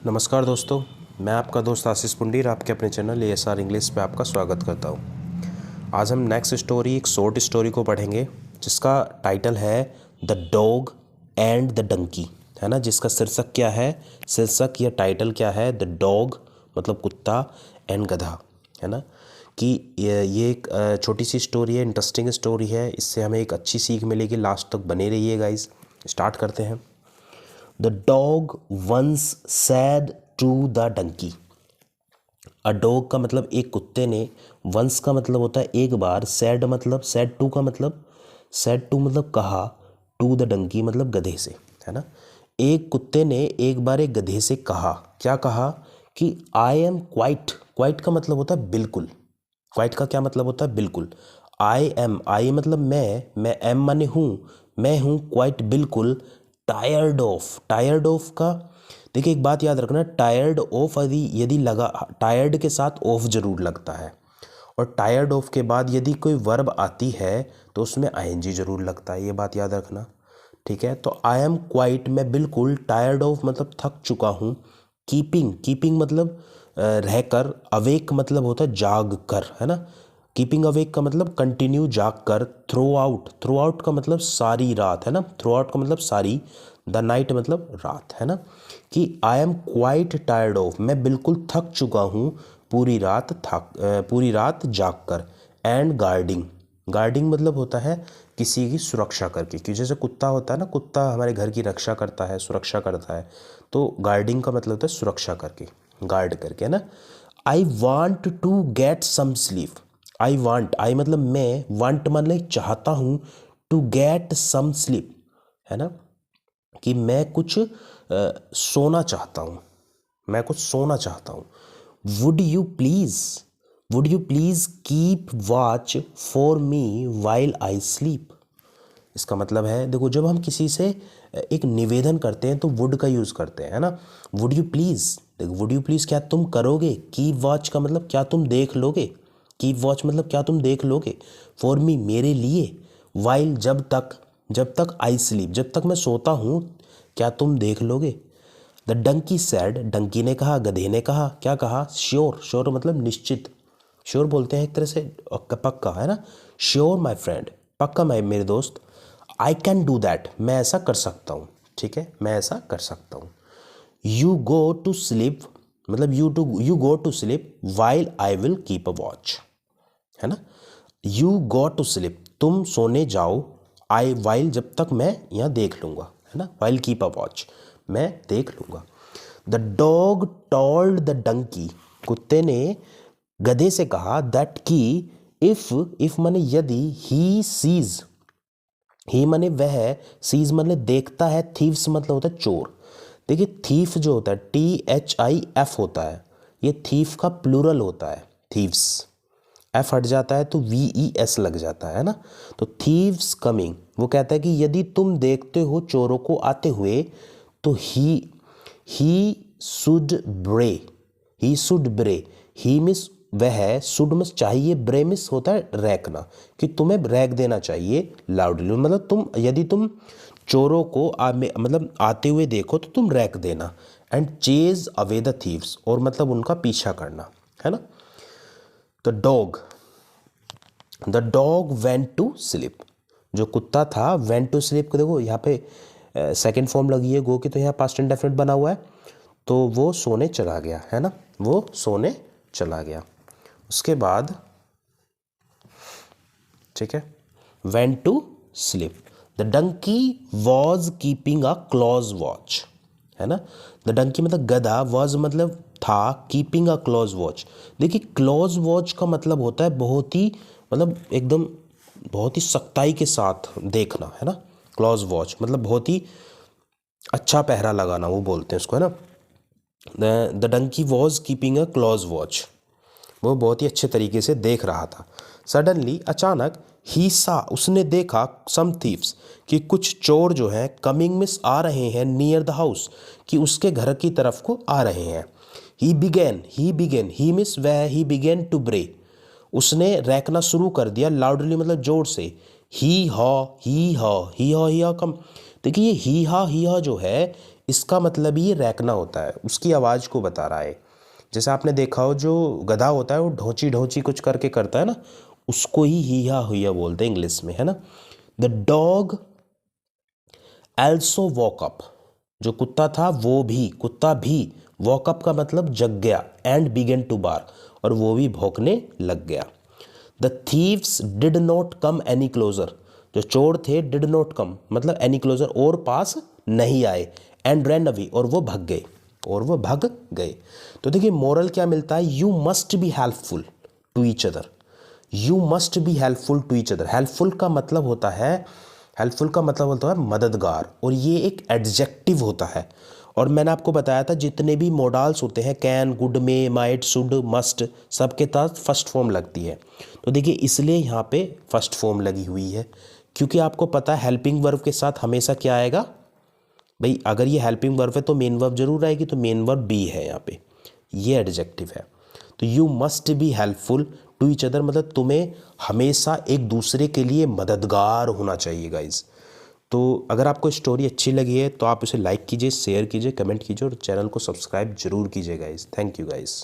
नमस्कार दोस्तों, मैं आपका दोस्त आशीष पुंडीर आपके अपने चैनल ASR इंग्लिश पे आपका स्वागत करता हूँ। आज हम नेक्स्ट स्टोरी, एक शॉर्ट स्टोरी को पढ़ेंगे जिसका टाइटल है the dog and the donkey, है ना। जिसका शीर्षक क्या है, शीर्षक या टाइटल क्या है, द डॉग मतलब कुत्ता एंड गधा, है ना। कि ये एक छोटी सी स्टोरी है, इंटरेस्टिंग स्टोरी है, इससे हमें एक अच्छी सीख मिलेगी। लास्ट तक बने रहिए गाइस। स्टार्ट करते हैं। The dog once said to the donkey। A dog का मतलब एक कुत्ते ने, वंस का मतलब होता है एक बार, सैड मतलब सैड टू का मतलब, सैड टू मतलब कहा, टू द डंकी मतलब गधे से, है ना। एक कुत्ते ने एक बार एक गधे से कहा, क्या कहा कि आई एम क्वाइट, क्वाइट का मतलब होता है बिल्कुल, क्वाइट का क्या मतलब होता है बिल्कुल। आई एम, आई मतलब मैं एम माने हूँ, मैं हूँ क्वाइट बिल्कुल, टायर्ड ऑफ, टायर्ड ऑफ का देखिए एक बात याद रखना, टायर्ड ऑफ यदि लगा, टायर्ड के साथ ऑफ जरूर लगता है, और टायर्ड ऑफ के बाद यदि कोई वर्ब आती है तो उसमें आईएनजी जरूर लगता है, ये बात याद रखना, ठीक है। तो आई एम क्वाइट, मैं बिल्कुल, टायर्ड ऑफ मतलब थक चुका हूँ, कीपिंग, कीपिंग मतलब रहकर, अवेक मतलब होता है जाग कर, है ना। कीपिंग अवेक का मतलब कंटिन्यू जाग कर, थ्रू आउट, थ्रू आउट का मतलब सारी रात, है ना। थ्रू आउट का मतलब सारी, द नाइट मतलब रात, है ना। कि I am quite tired of, मैं बिल्कुल थक चुका हूँ पूरी रात, पूरी रात जाग कर, एंड गार्डिंग, गार्डिंग मतलब होता है किसी की सुरक्षा करके, कि जैसे कुत्ता होता है ना, कुत्ता हमारे घर की रक्षा करता है, सुरक्षा करता है, तो गार्डिंग का मतलब होता है सुरक्षा करके, गार्ड करके, है ना। I want to get some sleep, I want, I मतलब मैं, वांट मतलब चाहता हूँ, टू गेट सम स्लीप, है ना, कि मैं कुछ सोना चाहता हूँ, मैं कुछ सोना चाहता हूँ। Would you please, would you please keep watch for me while I sleep. इसका मतलब है, देखो जब हम किसी से एक निवेदन करते हैं तो वुड का यूज़ करते हैं, है ना। वुड यू प्लीज़, देखो वुड यू प्लीज़ क्या तुम करोगे, कीप वॉच का मतलब क्या तुम देख लोगे, कीप वॉच मतलब क्या तुम देख लोगे, फॉर मी मेरे लिए, वाइल जब तक, जब तक आई स्लीप जब तक मैं सोता हूँ, क्या तुम देख लोगे। द डंकी सैड, डंकी ने कहा, गधे ने कहा, क्या कहा, श्योर, श्योर मतलब निश्चित, श्योर बोलते हैं एक तरह से पक्का, है ना। श्योर माई फ्रेंड, पक्का मैं मेरे दोस्त, आई कैन डू दैट, मैं ऐसा कर सकता हूँ, ठीक है, मैं ऐसा कर सकता हूँ। यू गो टू स्लीप मतलब you go to sleep while I will keep a watch, है ना। यू गो टू स्लीप, तुम सोने जाओ, आई वाइल जब तक मैं यहाँ देख लूँगा, है ना, वाइल कीप अ वॉच, मैं देख लूँगा। The dog told the donkey, कुत्ते ने गधे से कहा, दैट की, इफ माने यदि, ही सीज, ही माने वह, सीज मतलब देखता है, थीव्स मतलब होता है चोर। देखिए थीफ जो होता है THIF होता है, ये थीफ का प्लूरल होता है, थीव्स, एफ हट जाता है तो VES लग जाता है ना। तो थीव्स कमिंग, वो कहता है कि यदि तुम देखते हो चोरों को आते हुए, तो ही शुड ब्रे, ही शुड ब्रे, ही मिस वह, शुड मिस चाहिए, ब्रे मिस होता है रैकना, कि तुम्हें रैक देना चाहिए लाउडली, मतलब तुम यदि तुम चोरों को मतलब आते हुए देखो तो तुम रैक देना, and chase away the thieves, और मतलब उनका पीछा करना, है ना। The dog, the dog went to sleep, जो कुत्ता था वेंट टू स्लीप को देखो यहाँ पे सेकेंड फॉर्म लगी है गो की, तो यहाँ पास्ट इंडेफिनिट बना हुआ है, तो वो सोने चला गया, है ना, वो सोने चला गया। उसके बाद ठीक है, went to sleep, the donkey was keeping a close watch, है ना। द डंकी मतलब गधा, वॉज मतलब था, कीपिंग अ क्लोज वॉच, देखिए क्लोज वॉच का मतलब होता है बहुत ही, मतलब एकदम बहुत ही सख्ताई के साथ देखना, है ना। क्लोज वॉच मतलब बहुत ही अच्छा पहरा लगाना, वो बोलते हैं उसको, है ना। The donkey was keeping a close watch, वो बहुत ही अच्छे तरीके से देख रहा था। सडनली अचानक, ही सा उसने देखा, सम थीव्स कि कुछ चोर जो हैं, कमिंग मिस आ रहे हैं, नियर द हाउस कि उसके घर की तरफ को आ रहे हैं। ही बिगेन, ही मिस वह, ही बिगेन टू ब्रे, उसने रैकना शुरू कर दिया, लाउडली मतलब जोर से, ही हा, ही हा, ही हा, ही हा कम। देखिए ये ही हा जो है, इसका मतलब ये रैकना होता है, उसकी आवाज़ को बता रहा है। जैसे आपने देखा हो जो गधा होता है वो ढोंची ढोंची कुछ करके करता है ना, उसको ही हिया हुआ बोलते हैं इंग्लिश में, है ना। The dog also walk up, जो कुत्ता था कुत्ता भी वॉक अप का मतलब जग गया, एंड बिगन टू बार्क, और वो भी भौंकने लग गया। The thieves did not come any closer, जो चोर थे डिड नॉट कम मतलब एनी क्लोजर, और पास नहीं आए, एंड रैन अवे, और वो भाग गए। तो देखिए मोरल क्या मिलता है, you must be helpful to each other, you must be helpful to each other. Helpful का मतलब होता है मददगार, और ये एक एडजेक्टिव होता है। और मैंने आपको बताया था जितने भी मोडाल्स होते हैं, can, good, may, might, should, must, सबके साथ फर्स्ट फॉर्म लगती है। तो देखिए इसलिए यहाँ पे फर्स्ट फॉर्म लगी हुई है, क्योंकि आपको पता है हेल्पिंग वर्ब के साथ हमेशा क्या आएगा भाई, अगर ये हेल्पिंग वर्ब है तो मेन वर्ब जरूर आएगी, तो मेन वर्ब बी है यहाँ पे, ये एडजेक्टिव है। तो you must be helpful to each other मतलब तुम्हें हमेशा एक दूसरे के लिए मददगार होना चाहिए गाइज। तो अगर आपको स्टोरी अच्छी लगी है तो आप उसे लाइक कीजिए, शेयर कीजिए, कमेंट कीजिए, और चैनल को सब्सक्राइब जरूर कीजिए गाइज। Thank you guys.